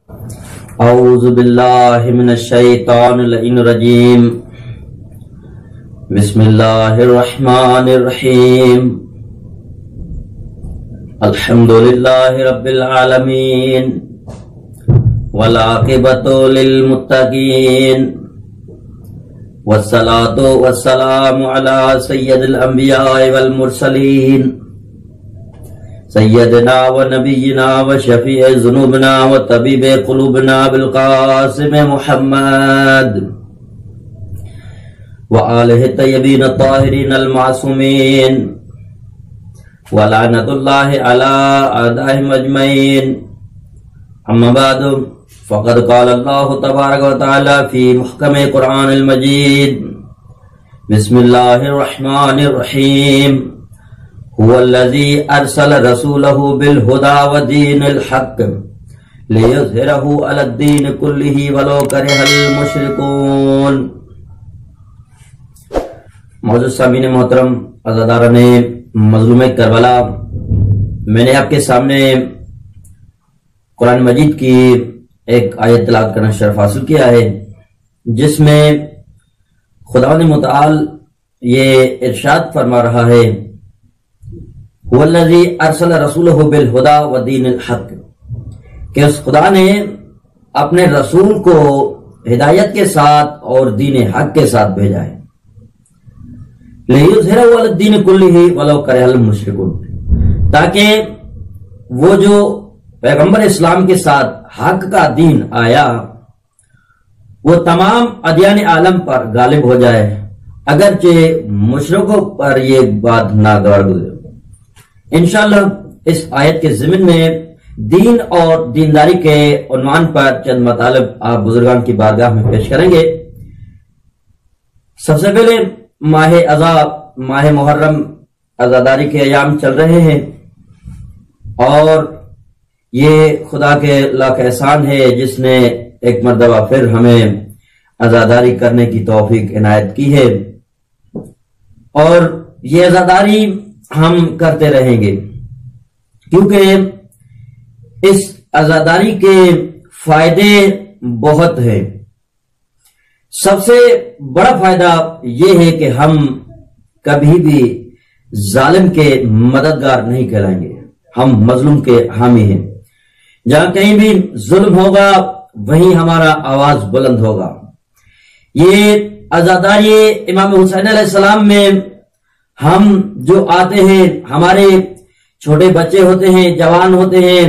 اعوذ باللہ من الشیطان اللعین الرجیم بسم اللہ الرحمن الرحیم الحمدللہ رب العالمین والعاقبۃ للمتقین والصلاة والسلام علی سید الانبیاء والمرسلین سیدنا و نبینا و شفیع ذنوبنا و طبیب قلوبنا بالقاسم محمد و آلہ الطیبین الطاہرین المعصومین ولعنت اللہ علی اعدائہم اجمعین. اما بعد فقد قال اللہ تبارک و تعالی فی محکم قرآن المجید بسم اللہ الرحمن الرحیم هو الذي ارسل رسوله بالهدى ودين الحق ليظهره على الدين كله ولو كره المشركون. معزز سامعین محترم، عزاداران مظلوم کربلا، میں نے آپ کے سامنے قرآن مجید کی ایک آیت تلاوت کرنا شرف حاصل کیا ہے، جس میں خداوند متعال یہ ارشاد فرما رہا ہے هو الذی ارسل رسولہ بالہدی ودین الحق، کہ اس خدا نے اپنے رسول کو ہدایت کے ساتھ اور دین حق کے ساتھ بھیجا ہے. لیظہرہ علی الدین کلہ ولو کرہ المشرکون، تاکہ وہ جو پیغمبر اسلام کے ساتھ حق کا دین آیا وہ تمام ادیان عالم پر غالب ہو جائے، اگرچہ مشرکوں پر یہ بات ناگوار گزرے. انشاءاللہ اس آیت کے ضمن میں دین اور دینداری کے عنوان پر چند مطالب آپ بزرگان کی بارگاہ میں پیش کریں گے. سب سے پہلے ماہ عذاب، ماہ محرم، عزاداری کے ایام چل رہے ہیں، اور یہ خدا کے لاکھ احسان ہے جس نے ایک مرتبہ پھر ہمیں عزاداری کرنے کی توفیق عنایت کی ہے، اور یہ عزاداری ہم کرتے رہیں گے، کیونکہ اس عزاداری کے فائدے بہت ہیں. سب سے بڑا فائدہ یہ ہے کہ ہم کبھی بھی ظالم کے مددگار نہیں کہلائیں گے، ہم مظلوم کے حامی ہیں. جہاں کہیں بھی ظلم ہوگا وہیں ہمارا آواز بلند ہوگا. یہ عزاداری امام حسین علیہ السلام میں ہم جو آتے ہیں، ہمارے چھوٹے بچے ہوتے ہیں، جوان ہوتے ہیں،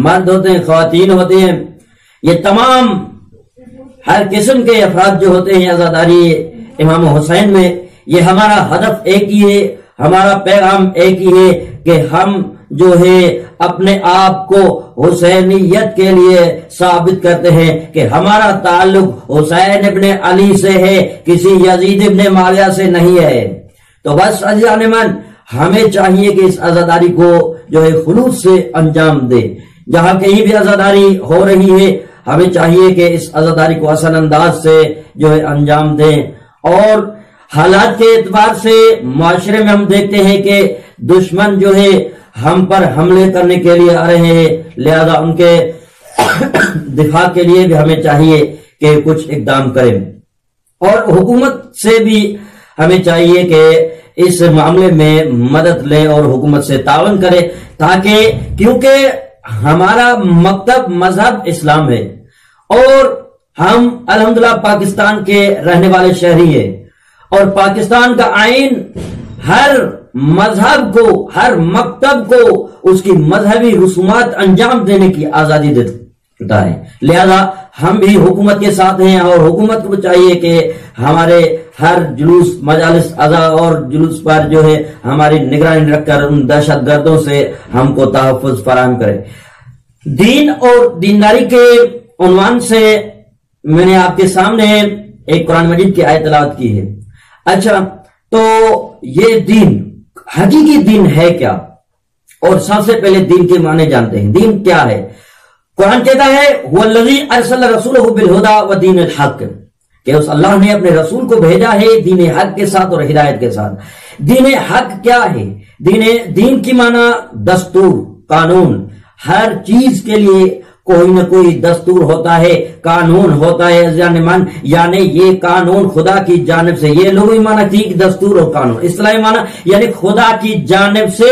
مرد ہوتے ہیں، خواتین ہوتے ہیں، یہ تمام ہر قسم کے افراد جو ہوتے ہیں عزاداری امام حسین میں، یہ ہمارا ہدف ایک ہی ہے، ہمارا پیغام ایک ہی ہے کہ ہم جو ہے اپنے آپ کو حسینیت کے لیے ثابت کرتے ہیں کہ ہمارا تعلق حسین ابن علی سے ہے، کسی یزید ابن معاویہ سے نہیں ہے. تو بس عزیزان من، ہمیں چاہیے کہ اس عزاداری کو جو ہے خلوص سے انجام دے. جہاں کہیں بھی عزاداری ہو رہی ہے ہمیں چاہیے کہ اس عزاداری کو حسن انداز سے جو ہے انجام دیں. اور حالات کے اعتبار سے معاشرے میں ہم دیکھتے ہیں کہ دشمن جو ہے ہم پر حملے کرنے کے لیے آ رہے ہیں، لہذا ان کے دفاع کے لیے بھی ہمیں چاہیے کہ کچھ اقدام کریں، اور حکومت سے بھی ہمیں چاہیے کہ اس معاملے میں مدد لے اور حکومت سے تعاون کرے، تاکہ کیونکہ ہمارا مکتب مذہب اسلام ہے اور ہم الحمدللہ پاکستان کے رہنے والے شہری ہیں، اور پاکستان کا آئین ہر مذہب کو، ہر مکتب کو اس کی مذہبی رسومات انجام دینے کی آزادی دیتا ہے. لہذا ہم بھی حکومت کے ساتھ ہیں، اور حکومت کو چاہیے کہ ہمارے ہر جلوس، مجالس عزا اور جلوس پر جو ہے ہماری نگرانی رکھ کر ان دہشت گردوں سے ہم کو تحفظ فراہم کرے. دین اور دینداری کے عنوان سے میں نے آپ کے سامنے ایک قرآن مجید کی آیت تلاوت کی ہے. اچھا، تو یہ دین، حقیقی دین ہے کیا؟ اور سب سے پہلے دین کے معنی جانتے ہیں. دین کیا ہے؟ قرآن کہتا ہے هو الذی ارسل رسولہ بالہدی ودین الحق، کہ اس اللہ نے اپنے رسول کو بھیجا ہے دین حق کے ساتھ اور ہدایت کے ساتھ. دین حق کیا ہے؟ دین کی معنی دستور، قانون، ہر چیز کے لیے کوئی نہ کوئی دستور ہوتا ہے، قانون ہوتا ہے عزیزان من، یعنی یہ قانون خدا کی جانب سے، یہ لغوی معنی ٹھیک دستور اور قانون، اصطلاحی معنی یعنی خدا کی جانب سے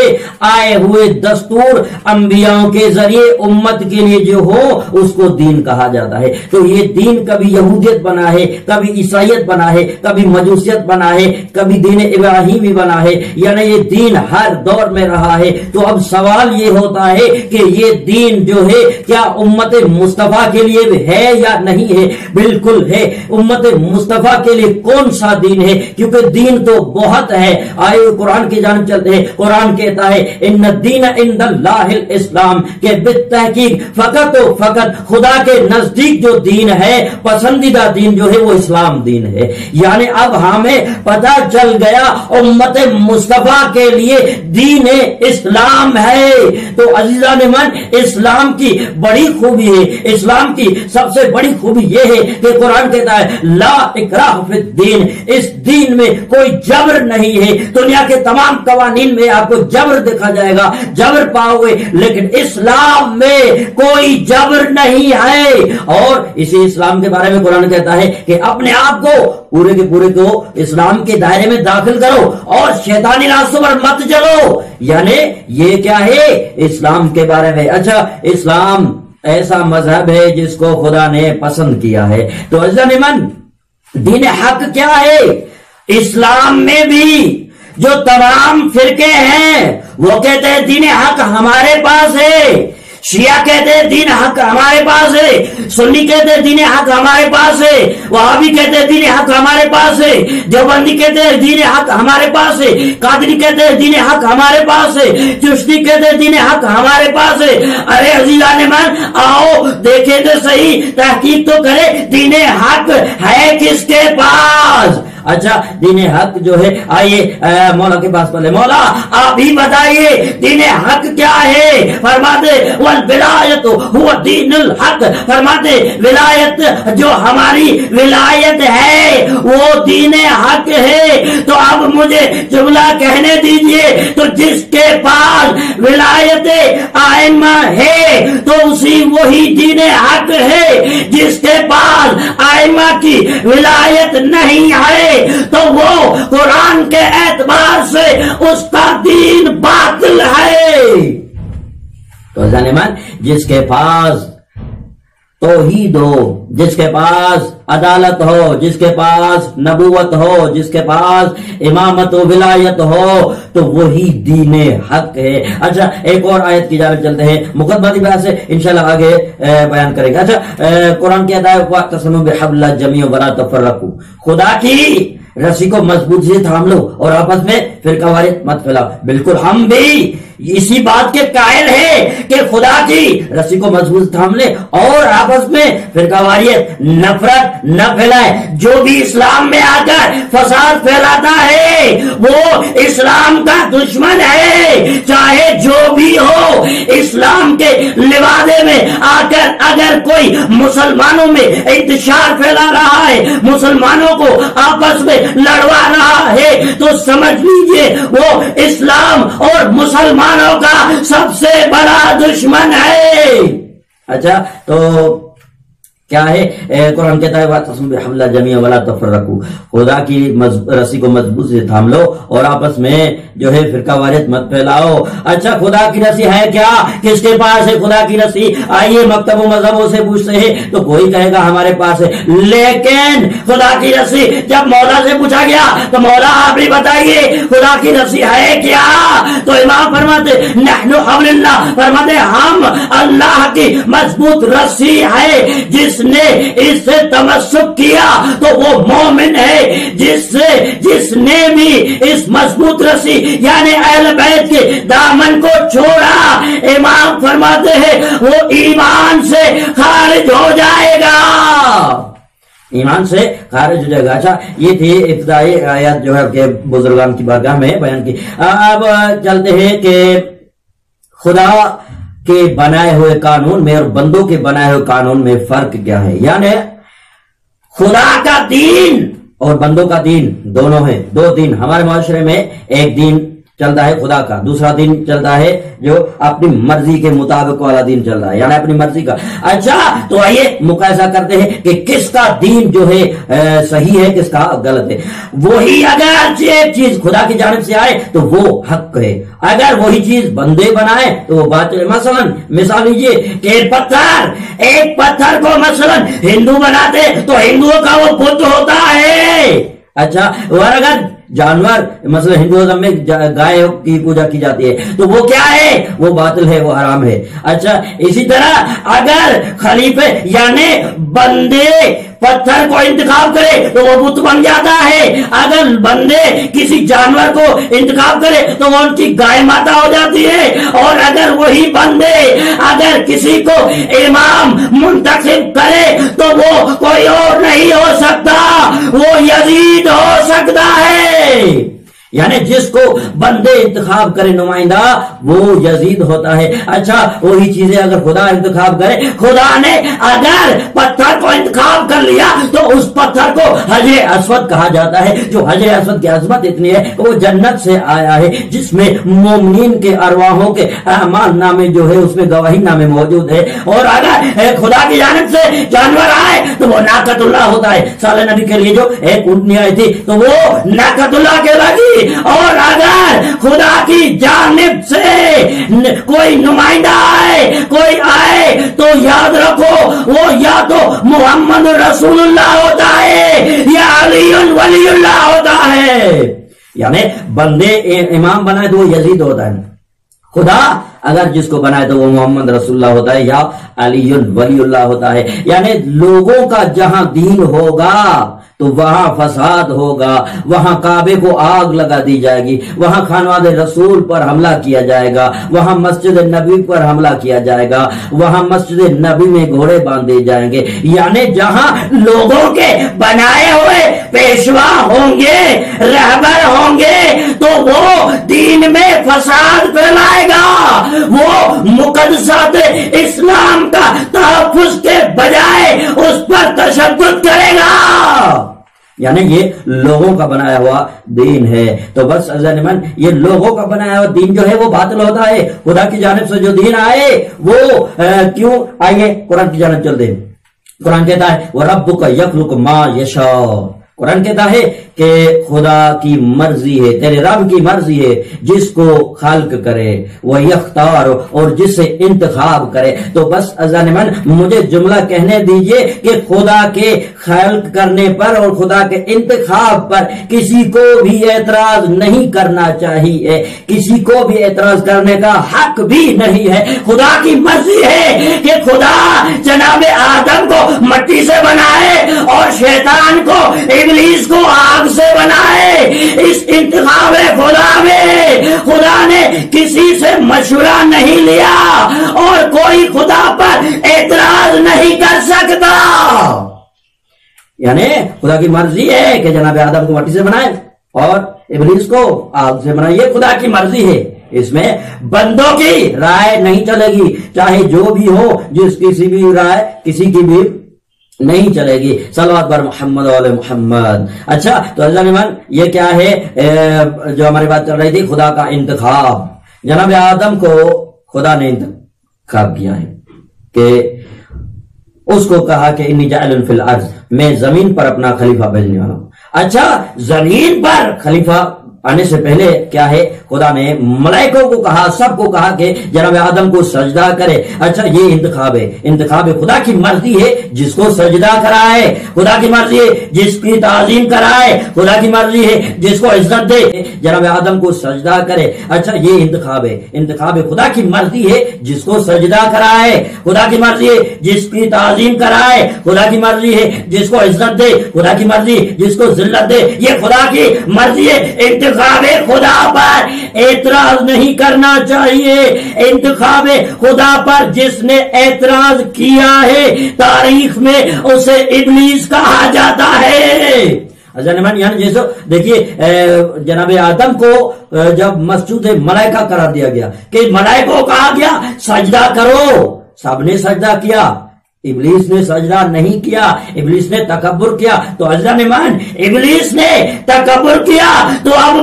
آئے ہوئے دستور انبیاءوں کے ذریعے امت کے لیے جو ہو اس کو دین کہا جاتا ہے۔ تو یہ دین کبھی یہودیت بنا ہے، کبھی عیسائیت بنا ہے، کبھی مجوسیت بنا ہے، کبھی دین ابراہیمی بنا ہے، یعنی یہ دین ہر دور میں رہا ہے۔ تو اب سوال یہ ہوتا ہے کہ یہ دین جو ہے کیا امت مصطفیٰ کے لیے ہے یا نہیں ہے؟ بالکل ہے۔ امت مصطفیٰ کے لیے کون سا دین ہے؟ کیونکہ دین تو بہت ہے۔ آئے قرآن کی جانب چلتے ہیں، قرآن کہتا ہے ان الدین عند اللہ الاسلام، کہ بالتحقیق فقط و فقط خدا کے نزدیک جو دین ہے، پسندیدہ دین جو ہے وہ اسلام دین ہے۔ یعنی اب ہمیں پتہ چل گیا امت مصطفیٰ کے لیے دین اسلام ہے۔ تو عزیزان من، اسلام کی بڑی خوبی ہے، اسلام کی سب سے بڑی خوبی یہ ہے کہ قرآن کہتا ہے لا اکراہ فی الدین، اس دین میں کوئی جبر نہیں ہے۔ دنیا کے تمام قوانین میں آپ کو جبر دیکھا جائے گا، جبر پاؤ گے، لیکن اسلام میں کوئی جبر نہیں ہے۔ اور اسی اسلام کے بارے میں قرآن کہتا ہے کہ اپنے آپ کو پورے کے پورے کو اسلام کے دائرے میں داخل کرو اور شیطانی راستوں پر مت چلو۔ یعنی یہ کیا ہے اسلام کے بارے میں؟ اچھا، اسلام ایسا مذہب ہے جس کو خدا نے پسند کیا ہے۔ تو عزیزان من، دین حق کیا ہے؟ اسلام میں بھی جو تمام فرقے ہیں وہ کہتے ہیں دین حق ہمارے پاس ہے، شیعہ کہتے ہیں دین حق ہمارے پاس ہے، سنی کہتے ہیں دین حق ہمارے پاس ہے، وہابی کہتے ہیں دین حق ہمارے پاس ہے، دیوبندی کہتے ہیں دین حق ہمارے پاس ہے، قادری کہتے ہیں دین حق ہمارے پاس ہے، چشتی کہتے ہیں دین حق ہمارے پاس ہے۔ ارے عزیزان من، آؤ دیکھیں تو صحیح، تحقیق تو کرے، دین حق ہے کس کے پاس؟ اچھا، دین حق جو ہے، آئیے مولا کے پاس پہلے۔ مولا آپ ہی بتائیے دین حق کیا ہے؟ فرماتے والولایت هو دین الحق، فرماتے ولایت جو ہماری ولایت ہے وہ دین حق ہے۔ تو اب مجھے جملہ کہنے دیجئے، تو جس کے پاس ولایت ائمہ ہے تو اسی وہی دین حق ہے، جس کے پاس ائمہ کی ولایت نہیں ہے تو وہ قرآن کے اعتبار سے اس کا دین باطل ہے۔ تو ظالمان، جس کے پاس توحید ہو، جس کے پاس عدالت ہو، جس کے پاس نبوت ہو، جس کے پاس امامت و ولایت ہو، تو وہی دین حق ہے۔ اچھا، ایک اور آیت کی جانب چلتے ہیں، مقدماتی بحث سے انشاءاللہ آگے بیان کریں گے۔ اچھا، قرآن کی ہدایت واعتصموا بحبل اللہ جمیعا ولا تفرقوا، خدا کی رسی کو مضبوط سے تھام لو اور آپس میں فرقہ واریت مت پھیلاؤ۔ بالکل ہم بھی اسی بات کے قائل ہیں کہ خدا کی رسی کو مضبوط تھام لے اور آپس میں فرقہ واریت نفرت نہ پھیلائے۔ جو بھی اسلام میں آ کر فساد پھیلاتا ہے وہ اسلام کا دشمن ہے، چاہے جو بھی ہو۔ اسلام کے لبادے میں آ کر اگر کوئی مسلمانوں میں انتشار پھیلا رہا ہے، مسلمانوں کو آپس میں لڑوا رہا ہے، تو سمجھ لیجئے وہ اسلام اور مسلمانوں کا سب سے بڑا دشمن ہے۔ اچھا، تو کیا ہے؟ قرآن کہتا ہے واعتصموا بحبل اللہ جمیعا ولا تفرقوا، خدا کی رسی کو مضبوط سے تھام لو اور آپس میں جو ہے فرقہ واریت مت پھیلاؤ۔ اچھا، خدا کی رسی ہے کیا؟ کس کے پاس ہے خدا کی رسی؟ آئیے مکتب و مذہبوں سے پوچھتے ہیں تو کوئی کہے گا ہمارے پاس ہے، لیکن خدا کی رسی جب مولا سے پوچھا گیا تو مولا آپ بھی بتائیے خدا کی رسی ہے کیا؟ تو امام فرماتے نحن حبل اللہ، فرماتے ہم اللہ کی مضبوط رسی ہے، جس نے اس سے تمسک کیا تو وہ مومن ہے، جس نے بھی اس مضبوط رسی یعنی اہل بیت کے دامن کو چھوڑا، امام فرماتے ہیں وہ ایمان سے خارج ہو جائے گا، ایمان سے خارج ہو جائے گا۔ اچھا، یہ تھی ابتدائی آیات جو ہے کہ بزرگان کی بارگاہ میں بیان کی۔ اب چلتے ہیں کہ خدا کے بنائے ہوئے قانون میں اور بندوں کے بنائے ہوئے قانون میں فرق کیا ہے؟ یعنی خدا کا دین اور بندوں کا دین دونوں ہیں، دو دین ہمارے معاشرے میں، ایک دین چلتا ہے خدا کا، دوسرا دین چلتا ہے جو اپنی مرضی کے مطابق والا دین چل رہا ہے، یعنی اپنی مرضی کا۔ اچھا تو آئیے مقایسہ کرتے ہیں کہ کس کا دین جو ہے صحیح ہے، کس کا غلط ہے۔ وہی اگر ایک چیز خدا کی جانب سے آئے تو وہ حق ہے، اگر وہی چیز بندے بنائے تو وہ باطل ہے۔ مثلا مثال لیجیے کہ ایک پتھر کو مثلا ہندو بناتے تو ہندوؤں کا وہ بت ہوتا ہے۔ اچھا، اور اگر جانور مثلا ہندوازم میں گائے کی پوجا کی جاتی ہے تو وہ کیا ہے؟ وہ باطل ہے، وہ حرام ہے۔ اچھا، اسی طرح اگر خلیفے یعنی بندے پتھر کو انتخاب کرے تو وہ بت بن جاتا ہے، اگر بندے کسی جانور کو انتخاب کرے تو وہ ان کی گائے ماتا ہو جاتی ہے، اور اگر وہی بندے اگر کسی کو امام منتخب کرے تو وہ کوئی اور نہیں ہو سکتا، وہ یزید ہو سکتا ہے۔ یعنی جس کو بندے انتخاب کرے نمائندہ وہ یزید ہوتا ہے۔ اچھا، وہی چیزیں اگر خدا انتخاب کرے، خدا نے اگر پتھر کو انتخاب کر لیا تو اس پتھر کو حجر اسود کہا جاتا ہے، جو حجر اسود کی عظمت اتنی ہے کہ وہ جنت سے آیا ہے، جس میں مومنین کے ارواحوں کے اعمال نامے جو ہے اس میں گواہی نامے موجود ہے۔ اور اگر خدا کی جانب سے جانور آئے تو وہ ناقۃ اللہ ہوتا ہے۔ صالح نبی کے لیے جو ایک اونٹنی آئی تھی تو وہ ناقۃ اللہ کے لگی، اور اگر خدا کی جانب سے کوئی نمائندہ آئے، کوئی آئے تو یاد رکھو وہ یا تو محمد رسول اللہ ہوتا ہے یا علی ولی اللہ ہوتا ہے۔ یعنی بندے امام بنائے تو وہ یزید ہوتا ہے، خدا اگر جس کو بنائے تو وہ محمد رسول اللہ ہوتا ہے یا علی ولی اللہ ہوتا ہے۔ یعنی لوگوں کا جہاں دین ہوگا تو وہاں فساد ہوگا، وہاں کعبے کو آگ لگا دی جائے گی، وہاں خانواد رسول پر حملہ کیا جائے گا، وہاں مسجد نبی پر حملہ کیا جائے گا، وہاں مسجد نبی میں گھوڑے باندھے جائیں گے۔ یعنی جہاں لوگوں کے بنائے ہوئے پیشوا ہوں گے، رہبر ہوں گے تو وہ دین میں فساد پھیلائے گا، وہ مقدسات اسلام کا تحفظ کے بجائے اس پر تشدد کرے گا۔ یعنی یہ لوگوں کا بنایا ہوا دین ہے۔ تو بس عزیزان، یہ لوگوں کا بنایا ہوا دین جو ہے وہ باطل ہوتا ہے۔ خدا کی جانب سے جو دین آئے وہ کیوں آئیے قرآن کی جانب چلتے ہیں۔ قرآن کہتا ہے وَرَبُّكَ يَخْلُقُ مَا يَشَاءُ، قرآن کہتا ہے کہ خدا کی مرضی ہے، تیرے رب کی مرضی ہے، جس کو خلق کرے وہ یختار، اور جس سے انتخاب کرے۔ تو بس عزیزان مجھے جملہ کہنے دیجئے کہ خدا کے خلق کرنے پر اور خدا کے انتخاب پر کسی کو بھی اعتراض نہیں کرنا چاہیے، کسی کو بھی اعتراض کرنے کا حق بھی نہیں ہے۔ خدا کی مرضی ہے کہ خدا جناب آدم کو مٹی سے بنائے اور شیطان کو ابلیس کو آگ سے بنائے۔ اس انتخاب خدا میں خدا نے کسی سے مشورہ نہیں لیا اور کوئی خدا پر اعتراض نہیں کر سکتا۔ یعنی خدا کی مرضی ہے کہ جناب آدم کو مٹی سے بنائے اور ابلیس کو آگ سے بنائے، یہ خدا کی مرضی ہے، اس میں بندوں کی رائے نہیں چلے گی، چاہے جو بھی ہو، جس کسی بھی رائے کسی کی بھی نہیں چلے گی۔ صلوات بر محمد و محمد۔ اچھا، تو اللہ نمان یہ کیا ہے جو ہماری بات چل رہی تھی، خدا کا انتخاب۔ جناب آدم کو خدا نے انتخاب کیا ہے کہ اس کو کہا کہ انی جاعل فی الارض، میں زمین پر اپنا خلیفہ بھیجنے والا ہوں۔ اچھا، زمین پر خلیفہ آنے سے پہلے کیا ہے، خدا نے ملائکوں کو کہا، سب کو کہا کہ جناب آدم کو سجدہ کرے۔ اچھا، یہ انتخاب ہے، انتخاب ہے، خدا کی مرضی ہے جس کو سجدہ کرائے، خدا کی مرضی ہے جس کی تعظیم کرائے، خدا کی مرضی ہے جس کو عزت دے، جناب آدم کو سجدہ کرے۔ اچھا، یہ انتخاب ہے، انتخاب ہے، خدا کی مرضی ہے جس کو سجدہ کرائے، خدا کی مرضی ہے جس کی تعظیم کرائے، خدا کی مرضی ہے جس کو عزت دے، خدا کی مرضی جس کو ذلت دے، یہ خدا کی مرضی ہے۔ انتخاب خدا پر اعتراض نہیں کرنا چاہیے، انتخاب خدا پر جس نے اعتراض کیا ہے تاریخ میں اسے ابلیس کہا جاتا ہے۔ یعنی جیسے دیکھیے جناب آدم کو جب مسجود ملائکہ قرار دیا گیا کہ ملائکوں کو کہا گیا سجدہ کرو، سب نے سجدہ کیا، ابلیس نے سجدہ نہیں کیا، ابلیس نے تکبر کیا. تو عزیزان ایمان، ابلیس نے تکبر کیا تو اب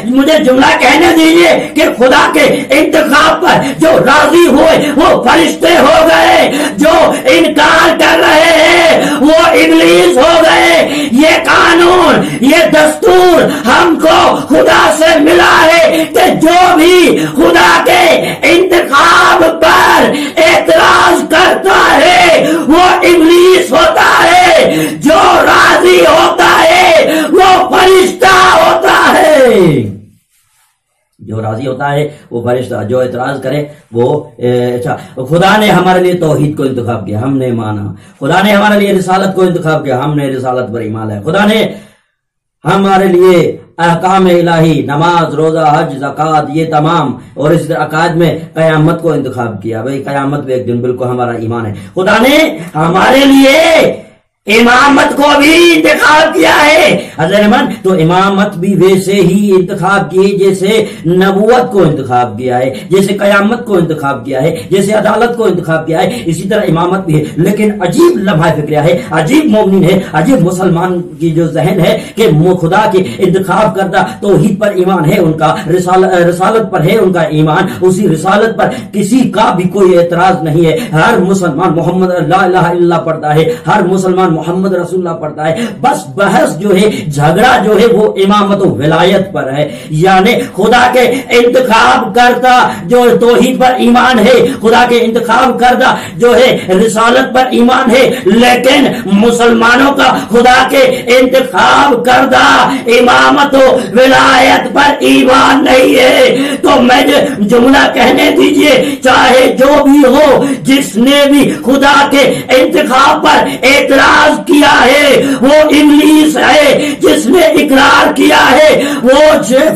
مجھے جملہ کہنے دیجئے کہ خدا کے انتخاب پر جو راضی ہوئے وہ فرشتے ہو گئے، جو انکار کر رہے ہیں وہ ابلیس ہو گئے. یہ قانون، یہ دستور ہم کو خدا سے ملا ہے کہ جو بھی خدا کے انتخاب پر اعتراض کرتا ہے وہ ابلیس ہوتا ہے، جو راضی ہوتا ہے وہ فرشتہ ہوتا ہے. جو راضی ہوتا ہے وہ فرشتہ، جو اعتراض کرے وہ اچھا. خدا نے ہمارے لیے توحید کو انتخاب کیا، ہم نے مانا. خدا نے ہمارے لیے رسالت کو انتخاب کیا، ہم نے رسالت پر ایمان ہے. خدا نے ہمارے لیے احکام الہی، نماز، روزہ، حج، زکوٰۃ، یہ تمام، اور اس عقائد میں قیامت کو انتخاب کیا. بھئی قیامت بھی ایک دن، بالکل ہمارا ایمان ہے. خدا نے ہمارے لیے امامت کو بھی انتخاب کیا ہے. حضرت تو امامت بھی ویسے ہی انتخاب کی جیسے نبوت کو انتخاب کیا ہے، جیسے قیامت کو انتخاب کیا ہے، جیسے عدالت کو انتخاب کیا ہے، اسی طرح امامت بھی ہے. لیکن عجیب لمحہ فکریہ ہے، عجیب مومن ہے، عجیب مسلمان کی جو ذہن ہے کہ خدا کے انتخاب کردہ توحید پر ایمان ہے ان کا، رسالت پر ہے ان کا ایمان، اسی رسالت پر کسی کا بھی کوئی اعتراض نہیں ہے. ہر مسلمان محمد لا الہ الا اللہ پڑھتا ہے، ہر مسلمان محمد رسول اللہ پڑھتا ہے. بس بحث جو ہے، جھگڑا جو ہے وہ امامت و ولایت پر ہے. یعنی خدا کے انتخاب کردہ جو توحید پر ایمان ہے، خدا کے انتخاب کردہ جو ہے رسالت پر ایمان ہے، لیکن مسلمانوں کا خدا کے انتخاب کردہ امامت و ولایت پر ایمان نہیں ہے. تو میں جملہ کہنے دیجئے، چاہے جو بھی ہو، جس نے بھی خدا کے انتخاب پر اعتراض کیا ہے وہ ابلیس ہے، جس نے اقرار کیا ہے وہ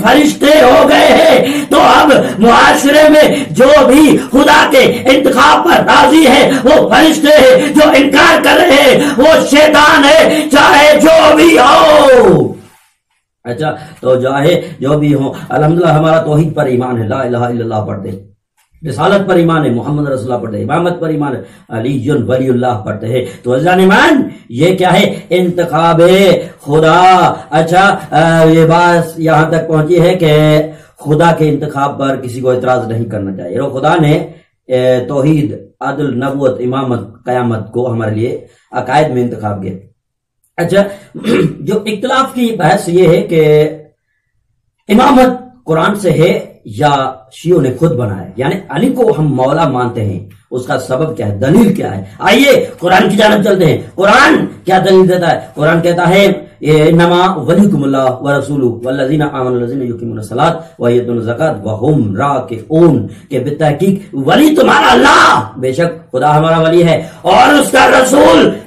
فرشتے ہو گئے ہیں. تو اب معاشرے میں جو بھی خدا کے انتخاب پر راضی ہے وہ فرشتے ہیں، جو انکار کر رہے ہیں وہ شیطان ہے، چاہے جو بھی ہو. اچھا، تو چاہے جو بھی ہو، الحمدللہ ہمارا توحید پر ایمان ہے، لا الہ الا اللہ پڑھتے، رسالت پر ایمان ہے، محمد رسول اللہ پڑھتے ہیں، امامت پر ایمان ہے، علی ولی اللہ پڑھتے ہیں. تو عزیزان ایمان، یہ کیا ہے؟ انتخاب خدا. اچھا، یہ بات یہاں تک پہنچی ہے کہ خدا کے انتخاب پر کسی کو اعتراض نہیں کرنا چاہیے. اور خدا نے توحید، عدل، نبوت، امامت، قیامت کو ہمارے لیے عقائد میں انتخاب کیا. اچھا، جو اختلاف کی بحث یہ ہے کہ امامت قرآن سے ہے یا شیعوں نے خود بنایا. یعنی علی کو ہم مولا مانتے ہیں، اس کا سبب کیا ہے، دلیل کیا ہے؟ آئیے قرآن کی جانب چلتے ہیں. قرآن کیا دلیل دیتا ہے؟ قرآن کہتا ہے انما ولیکم اللہ ورسولہ والذین آمنوا الذین یقیمون الصلاۃ ویؤتون الزکاۃ وہم راکعون، کہ بالتحقیق ولی تمہارا اللہ، بے شک خدا ہمارا ولی ہے، اور اس کا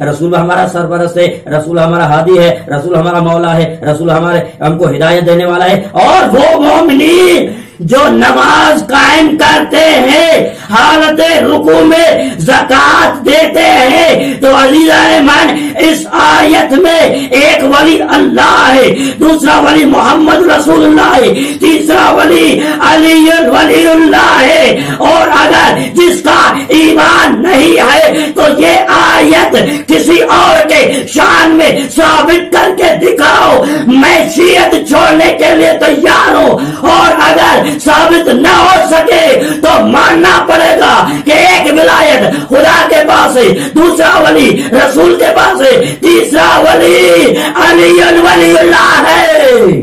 رسول ہمارا سرپرست ہے، رسول ہمارا ہادی ہے، رسول ہمارا مولا ہے، رسول ہم کو ہدایت دینے والا ہے. اور وہ مومنین جو نماز قائم کرتے ہیں، حالت رکوع میں زکوٰۃ دیتے ہیں. تو عزیزان من، اس آیت میں ایک ولی اللہ ہے، دوسرا ولی محمد رسول اللہ ہے، تیسرا ولی علی ولی اللہ ہے. اور اگر جس کا ایمان نہیں ہے تو یہ آیت کسی اور کے شان میں ثابت کر کے دکھاؤ، میں شیعت چھوڑنے کے لیے تیار ہوں. اور اگر ثابت نہ ہو سکے تو ماننا پڑے گا کہ ایک ولایت خدا کے پاس ہے، دوسرا ولی رسول کے پاس ہے، تیسرا ولی علی ولی اللہ ہے.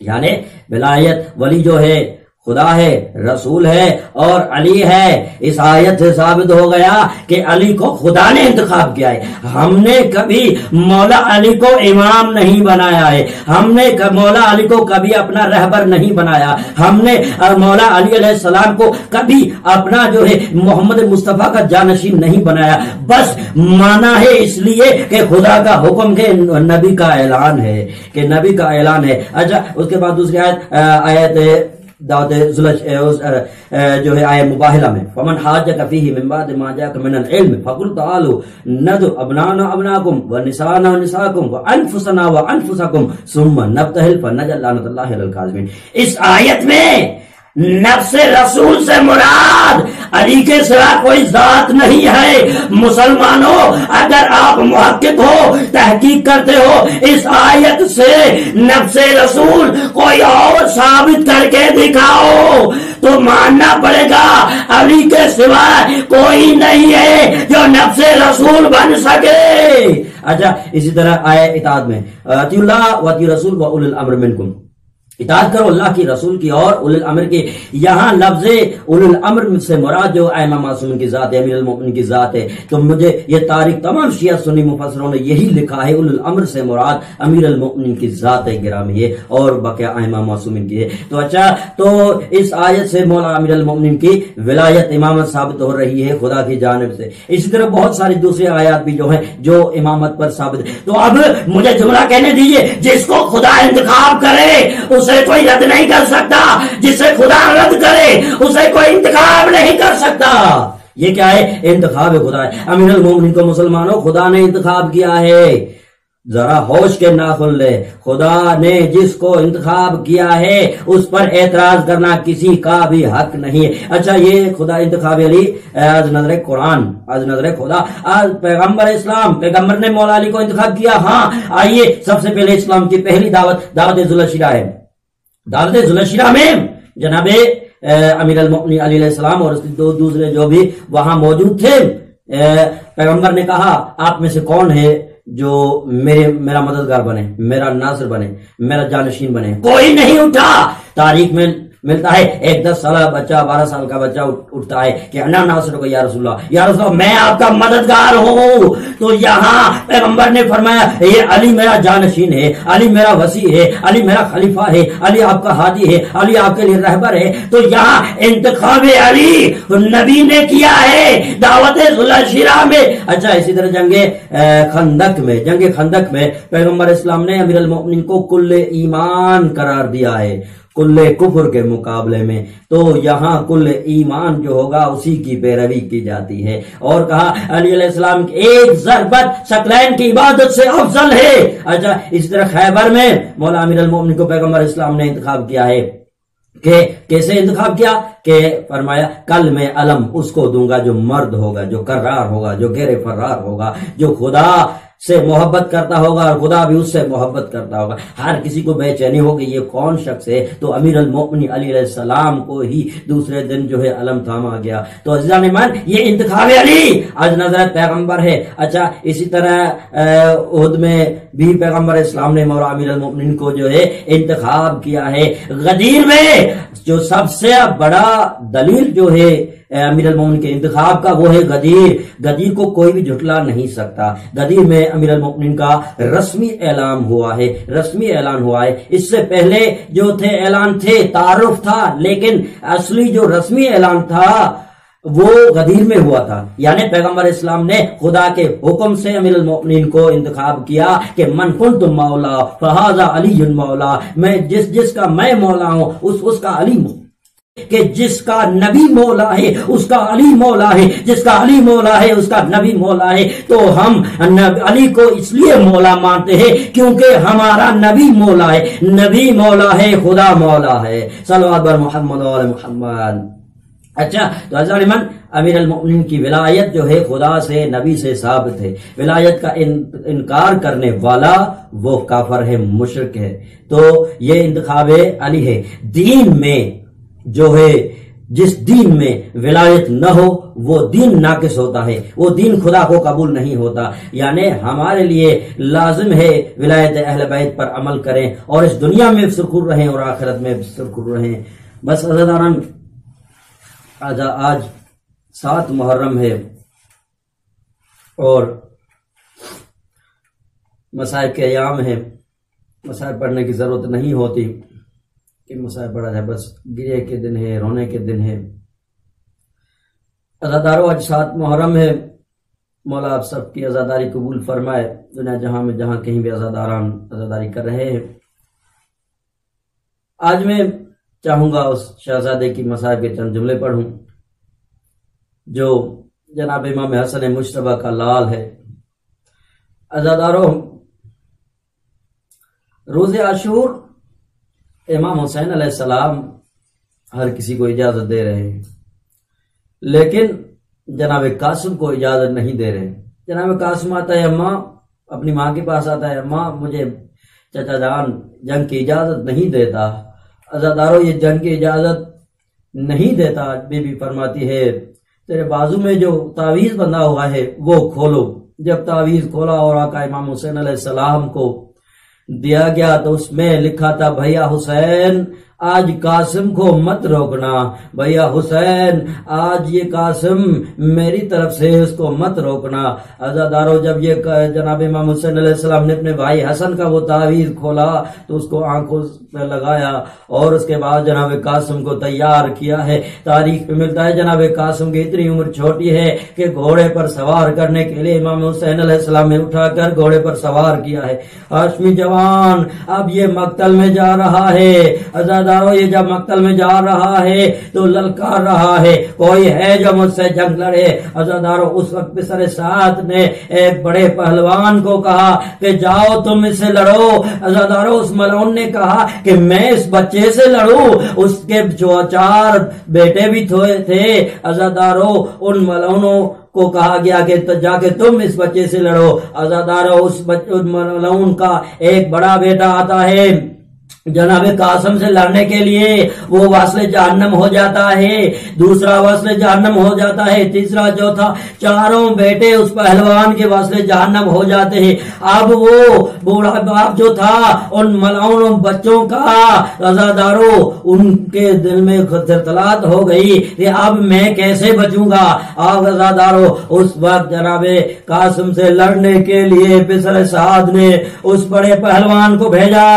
یعنی ولایت، ولی جو ہے خدا ہے، رسول ہے اور علی ہے. اس آیت سے ثابت ہو گیا کہ علی کو خدا نے انتخاب کیا ہے. ہم نے کبھی مولا علی کو امام نہیں بنایا ہے، ہم نے مولا علی کو کبھی اپنا رہبر نہیں بنایا، ہم نے مولا علی علیہ السلام کو کبھی اپنا جو ہے محمد مصطفیٰ کا جانشین نہیں بنایا. بس مانا ہے اس لیے کہ خدا کا حکم کے نبی کا اعلان ہے، کہ نبی کا اعلان ہے. اچھا، اس کے بعد دوسری آیت دعوت جو ہے آیہ مباہلہ میں، فمن حاجک فیہ من بعد ما جاءک من العلم فقل تعالوا ندعو ابناءنا ابناءکم ونساءنا نساءکم وانفسنا وانفسکم ثم نبتہل فنجعل لعنۃ اللہ علی الکاذبین. اس آیت میں نفس رسول سے مراد علی کے سوا کوئی ذات نہیں ہے۔ مسلمانوں، اگر آپ محقق ہو، تحقیق کرتے ہو، اس آیت سے نفس رسول کوئی اور ثابت کر کے دکھاؤ تو ماننا پڑے گا علی کے سوا کوئی نہیں ہے جو نفس رسول بن سکے۔ اچھا، اسی طرح آئے اطاعت میں اطیعوا اللہ واطیعوا الرسول واولی الامر منکم، اطاعت کرو اللہ کی، رسول کی اور اولی الامر کی۔ یہاں لفظ اولی الامر سے مراد جو ائمہ معصومین کی ذات ہے، امیر المؤمنین کی ذات ہے، تو مجھے یہ تاریخ تمام شیعہ سنی مفسروں نے یہی لکھا ہے، اولی الامر سے مراد امیر المؤمنین کی ذات ہے گرامی ہے اور بقیہ ائمہ معصومین کی ہے۔ تو اچھا، تو اس آیت سے مولا امیر المؤمنین کی ولایت امامت ثابت ہو رہی ہے خدا کی جانب سے۔ اسی طرح بہت ساری دوسری آیات بھی جو ہیں جو امامت پر ثابت ہے۔ تو اب مجھے جملہ کہنے دیجیے، جس کو خدا انتخاب کرے اسے کوئی رد نہیں کر سکتا، جسے خدا رد کرے اسے کوئی انتخاب نہیں کر سکتا۔ یہ کیا ہے؟ انتخاب خدا ہے۔ امیر المومنین کو مسلمانوں خدا نے انتخاب کیا ہے، ذرا ہوش کے ناخن لے، خدا نے جس کو انتخاب کیا ہے اس پر اعتراض کرنا کسی کا بھی حق نہیں ہے۔ اچھا، یہ خدا انتخاب علی از نظر قرآن، از نظر خدا، از پیغمبر اسلام، پیغمبر نے مولا علی کو انتخاب کیا۔ ہاں، آئیے سب سے پہلے اسلام کی پہلی دعوت ذوالشیرہ ہے۔ دعوت ذوالشیرہ میں جناب امیر المؤمنین علیہ السلام اور دوسرے جو بھی وہاں موجود تھے، پیغمبر نے کہا آپ میں سے کون ہے جو میرا مددگار بنے، میرا ناصر بنے، میرا جانشین بنے؟ کوئی نہیں اٹھا۔ تاریخ میں ملتا ہے ایک 10 سالہ بچہ، 12 سال کا بچہ اٹھتا ہے کہ انا ناصر کو یا رسول اللہ، یا رسول اللہ میں آپ کا مددگار ہوں۔ تو یہاں پیغمبر نے فرمایا یہ علی میرا جانشین ہے، علی میرا وسیع ہے، علی میرا خلیفہ ہے، علی آپ کا ہادی ہے، علی آپ کے لیے رہبر ہے۔ تو یہاں انتخاب علی نبی نے کیا ہے دعوت ذوالشیرہ میں۔ اچھا، اسی طرح جنگ خندق میں پیغمبر اسلام نے امیر المؤمنین کو کل ایمان قرار دیا ہے، کل کفر کے مقابلے میں۔ تو یہاں کل ایمان جو ہوگا اسی کی پیروی کی جاتی ہے، اور کہا علی علیہ السلام کی ایک ضربت ثقلین کی عبادت سے افضل ہے۔ اچھا، اس طرح خیبر میں مولا امیر المؤمنین کو پیغمبر اسلام نے انتخاب کیا ہے کہ کیسے انتخاب کیا کہ فرمایا کل میں علم اس کو دوں گا جو مرد ہوگا، جو کرار ہوگا، جو غیر فرار ہوگا، جو خدا سے محبت کرتا ہوگا اور خدا بھی اس سے محبت کرتا ہوگا۔ ہر کسی کو بے چینی ہوگی یہ کون شخص ہے، تو امیر المؤمنین علی علیہ السلام کو ہی دوسرے دن جو ہے علم تھاما گیا۔ تو عزیزان ایمان، یہ انتخاب علی از نظر پیغمبر ہے۔ اچھا، اسی طرح احد میں بھی پیغمبر اسلام نے مولا امیر المؤمنین کو جو ہے انتخاب کیا ہے۔ غدیر میں جو سب سے بڑا دلیل جو ہے امیر المؤمنین کے انتخاب کا وہ ہے غدیر کو کوئی بھی جھٹلا نہیں سکتا۔ غدیر میں امیر المؤمنین کا رسمی اعلان ہوا ہے۔ اس سے پہلے جو تھے اعلان تھے، تعارف تھا، لیکن اصلی جو رسمی اعلان تھا وہ غدیر میں ہوا تھا۔ یعنی پیغمبر اسلام نے خدا کے حکم سے امیر المؤمنین کو انتخاب کیا کہ من کنت مولا فہذا علی مولا، میں جس کا میں مولا ہوں اس کا علی کہ جس کا نبی مولا ہے اس کا علی مولا ہے، جس کا علی مولا ہے اس کا نبی مولا ہے۔ تو ہم علی کو اس لیے مولا مانتے ہیں کیونکہ ہمارا نبی مولا ہے، نبی مولا ہے، خدا مولا ہے۔ صلوات بر محمد و آل محمد۔ اچھا، تو امیر المؤمنین کی ولایت جو ہے خدا سے، نبی سے ثابت ہے۔ ولایت کا انکار کرنے والا وہ کافر ہے، مشرک ہے۔ تو یہ انتخاب علی ہے۔ دین میں جو ہے، جس دین میں ولایت نہ ہو وہ دین ناقص ہوتا ہے، وہ دین خدا کو قبول نہیں ہوتا۔ یعنی ہمارے لیے لازم ہے ولایت اہل بیت پر عمل کریں اور اس دنیا میں سرخر رہیں اور آخرت میں سرخر رہیں۔ بس عزیزان، آج 7 محرم ہے اور مصائب کے ایام ہیں۔ مصائب پڑھنے کی ضرورت نہیں ہوتی کہ مصائب پڑھا جائے، بس گریہ کے دن ہے، رونے کے دن ہے۔ عزادارو، آج 7 محرم ہے۔ مولا آپ سب کی عزاداری قبول فرمائے، دنیا جہاں میں جہاں کہیں بھی عزاداران عزاداری کر رہے ہیں۔ آج میں چاہوں گا اس شہزادے کی مصائب کے چند جملے پڑھوں جو جناب امام حسن مجتبیٰ کا لال ہے۔ عزادارو، روز عاشور امام حسین علیہ السلام ہر کسی کو اجازت دے رہے ہیں، لیکن جناب قاسم کو اجازت نہیں دے رہے۔ جناب قاسم آتا ہے اماں، اپنی ماں کے پاس آتا ہے، اماں مجھے چچا جان جنگ کی اجازت نہیں دیتا، عزادارو یہ جنگ کی اجازت نہیں دیتا۔ بی بی فرماتی ہے تیرے بازو میں جو تعویذ بندھا ہوا ہے وہ کھولو۔ جب تعویذ کھولا اور آقا امام حسین علیہ السلام کو دیا گیا تو اس میں لکھا تھا بھیا حسین آج قاسم کو مت روکنا، بھیا حسین آج یہ قاسم میری طرف سے اس کو مت روکنا۔ عزادارو جب یہ جناب امام حسین علیہ السلام نے اپنے بھائی حسن کا وہ تعویذ کھولا تو اس کو آنکھوں میں لگایا اور اس کے بعد جناب قاسم کو تیار کیا ہے۔ تاریخ میں ملتا ہے جناب قاسم کی اتنی عمر چھوٹی ہے کہ گھوڑے پر سوار کرنے کے لیے امام حسین علیہ السلام نے اٹھا کر گھوڑے پر سوار کیا ہے۔ ہاشمی جوان اب یہ مقتل میں جا رہا ہے، یہ جب مقتل میں جا رہا ہے تو للکار رہا ہے کوئی ہے جو مجھ سے جنگ لڑے۔ عزادارو اس وقت پسر سعد نے ایک بڑے پہلوان کو کہا کہ جاؤ تم اس سے لڑو۔ عزادارو اس ملعون نے کہا کہ میں اس بچے سے لڑوں، اس کے 4 بیٹے بھی تھے۔ عزادارو ان ملعونوں کو کہا گیا کہ جا کے تم اس بچے سے لڑو۔ عزادارو اس ملعون کا ایک بڑا بیٹا آتا ہے جناب قاسم سے لڑنے کے لیے، وہ واصل جہنم ہو جاتا ہے، دوسرا واصل جہنم ہو جاتا ہے، تیسرا چوتھا 4 بیٹے اس پہلوان کے واصل جہنم ہو جاتے ہیں۔ اب وہ بوڑھا باپ جو تھا ان ملعون بچوں کا عزادارو ان کے دل میں خطرات ہو گئی کہ اب میں کیسے بچوں گا۔ اب عزادارو اس وقت جناب قاسم سے لڑنے کے لیے پسر سعد نے اس بڑے پہلوان کو بھیجا،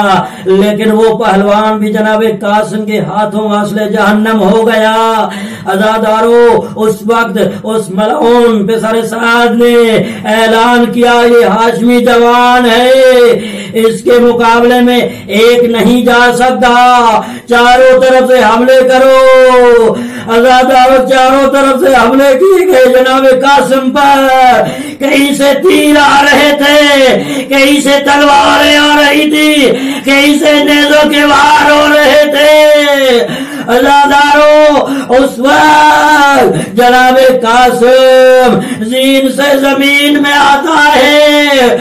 لیکن وہ پہلوان بھی جناب قاسم کے ہاتھوں واصل جہنم ہو گیا۔ عزادارو اس وقت اس ملعون پسر سعد نے اعلان کیا یہ ہاشمی جوان ہے، اس کے مقابلے میں ایک نہیں جا سکتا، چاروں طرف سے حملے کرو۔ عزادارو چاروں طرف سے حملے کیے گئے جناب قاسم پر، کہیں سے تیر آ رہے تھے، کہیں سے تلواریں آ رہی تھی، کہیں سے نیزوں کے وار ہو رہے تھے۔ عزادارو اس وقت جناب قاسم زین سے زمین میں آتا ہے،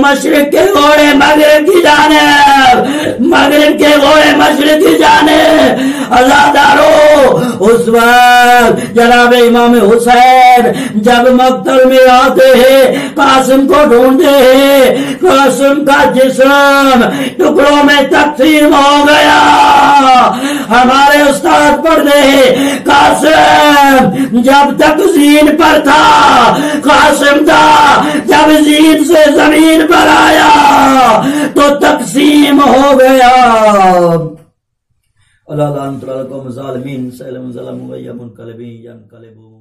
مشرق کے گھوڑے مغرب کی جانب، مغرب کے گھوڑے مشرق کی جانب۔ عزادارو اس وقت جناب امام حسین جب مقتل میں آتے ہیں قاسم کو ڈھونڈتے ہیں، قاسم کا جسم ٹکڑوں میں تقسیم ہو گیا۔ ہمارے استاد پڑھتے ہیں قاسم جب تک زین پر تھا، قاسم تھا جب زین سے زمین پر آیا تو تقسیم ہو گیا۔ اللہ لعنت علی القوم الظالمین سلم ظلم و منقلبین ینقلبون۔